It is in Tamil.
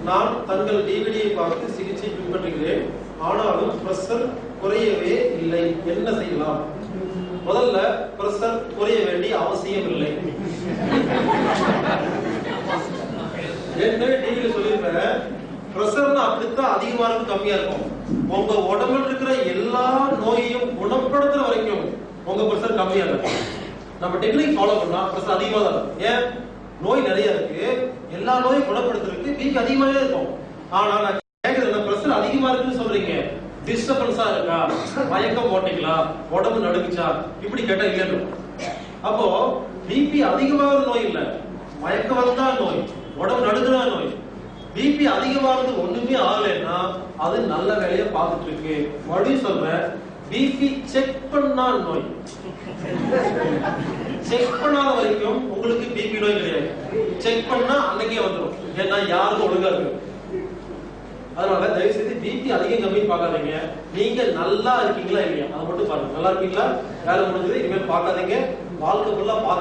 நான் தங்கள் டிவிடியை பார்த்து சிகிச்சை பின்பற்றுகிறேன், ஆனாலும் பிரஷர் குறையவே இல்லை, என்ன செய்யலாம்? முதல்ல பிரஷர் குறைய வேண்டிய அவசியம் இல்லை. ஏற்கனவே டிவியில சொல்லியிருப்பேன், பிரஷர்னா அப்படித்தான் அதிகமா இருக்கும் கம்மியா இருக்கும். உங்க உடம்புல இருக்கிற எல்லா நோயையும் குணப்படுத்துற வரைக்கும் உங்க பிரஷர் கம்மியா இருக்கும். நம்ம டெக்னிக் ஃபாலோ பண்ணா பிரஷர் அதிகமா தான் இருக்கும். ஏன்? நோய் நிறைய இருக்கு, எல்லா நோயும் குணப்படுத்துறதுக்கு பிபி அதிகமாவே இருக்கும். ஆனா நான் கேக்குறது, பிரஷர் அதிகமா இருக்குன்னு சொல்றீங்க, டிஸ்டர்பன்ஸா இருக்கா, மயக்கம் போட்டீங்களா, உடம்பு நடுக்குச்சா, இப்படி கேட்டா இல்ல. அப்போ பிபி அதிகமாக நோய் இல்ல, மயக்கம் வந்தா நோய், உடம்பு நடுக்குறா நோய். பிபி அதிகமானது ஒண்ணுமே ஆகலைன்னா அது நல்ல வேலையை பார்த்துட்டு இருக்கு. மறுபடியும் சொல்றேன், பிபி செக் பண்ணா நோய், செக் பண்ணாத வரைக்கும் உங்களுக்கு பிபி நோய் கிடையாது. செக் பண்ணா அன்னைக்கே வந்துடும், ஏன்னா யாருக்கும் ஒழுங்கா இருக்கு. அதனால தயவு செய்து பிபி அதிகம் கம்மி பார்க்காதீங்க. நீங்க நல்லா இருக்கீங்களா இல்லையா அதை மட்டும் பாருங்க. நல்லா இருக்கீங்களா, வேலை முடிஞ்சது, இனிமேல் பார்க்காதீங்க. வாழ்க்கை ஃபுல்லா